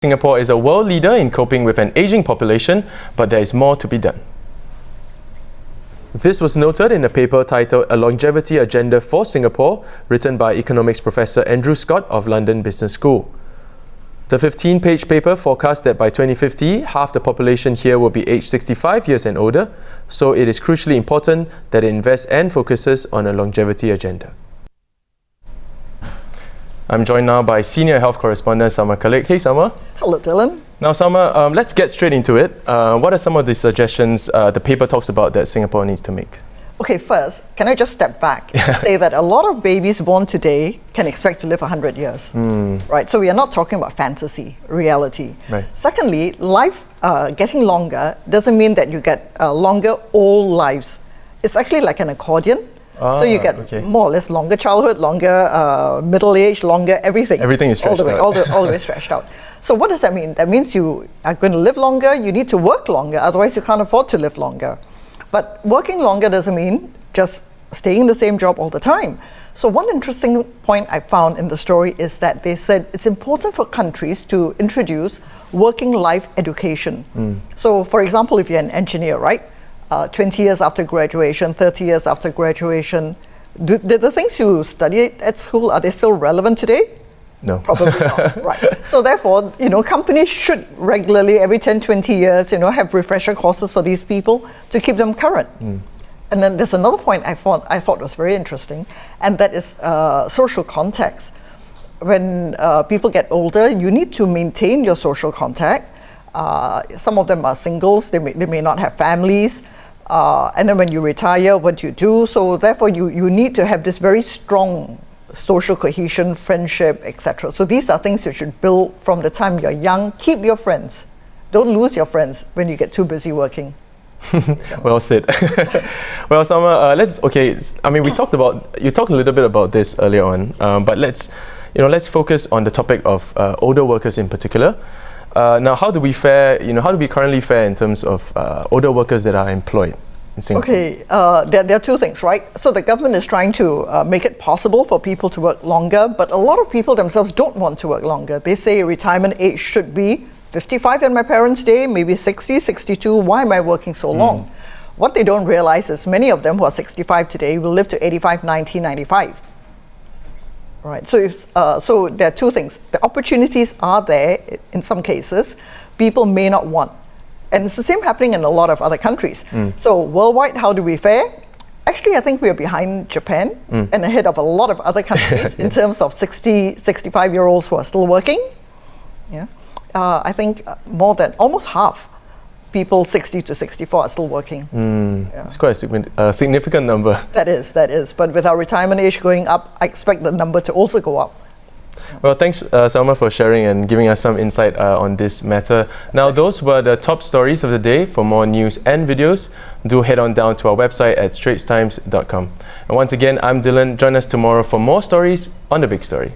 Singapore is a world leader in coping with an aging population, but there is more to be done. This was noted in a paper titled A Longevity Agenda for Singapore, written by economics professor Andrew Scott of London Business School. The 15-page paper forecasts that by 2050, half the population here will be aged 65 years and older, so it is crucially important that it invests and focuses on a longevity agenda. I'm joined now by Senior Health Correspondent Salma Khalik. Hey Salma. Hello Dylan. Now Salma, let's get straight into it. What are some of the suggestions the paper talks about that Singapore needs to make? Okay, first, can I just step back and say that a lot of babies born today can expect to live 100 years, right? So we are not talking about fantasy, reality. Right. Secondly, life getting longer doesn't mean that you get longer old lives. It's actually like an accordion. So you get more or less longer childhood, longer middle age, longer everything. Everything is stretched out. All the way stretched out. So what does that mean? That means you are going to live longer, you need to work longer, otherwise you can't afford to live longer. But working longer doesn't mean just staying in the same job all the time. So one interesting point I found in the story is that they said it's important for countries to introduce working life education. So for example, if you're an engineer, right? 20 years after graduation, 30 years after graduation, did the things you studied at school, are they still relevant today? No. Probably not, right. So therefore, companies should regularly, every 10, 20 years, have refresher courses for these people to keep them current. And then there's another point I thought was very interesting, and that is social context. When people get older, you need to maintain your social contact. Some of them are singles, they may not have families. And then when you retire, what do you do? So therefore, you need to have this very strong social cohesion, friendship, etc. So these are things you should build from the time you're young. Keep your friends. Don't lose your friends when you get too busy working. Well said. Well, Salma, you talked a little bit about this earlier on, but let's focus on the topic of older workers in particular. Now, how do we currently fare in terms of older workers that are employed in Singapore? Okay, there are two things, right? So the government is trying to make it possible for people to work longer, but a lot of people themselves don't want to work longer. They say retirement age should be 55 in my parents' day, maybe 60, 62. Why am I working so long? What they don't realize is many of them who are 65 today will live to 85, 90, 95. Right, so there are two things. The opportunities are there in some cases, people may not want. And it's the same happening in a lot of other countries. So worldwide, how do we fare? Actually, I think we are behind Japan and ahead of a lot of other countries in terms of 60, 65-year-olds who are still working. Yeah, I think more than almost half people 60 to 64 are still working. It's quite a significant number. That is. But with our retirement age going up, I expect the number to also go up. Well, thanks, Salma, for sharing and giving us some insight on this matter. Now, those were the top stories of the day. For more news and videos, do head on down to our website at straitstimes.com. And once again, I'm Dylan. Join us tomorrow for more stories on The Big Story.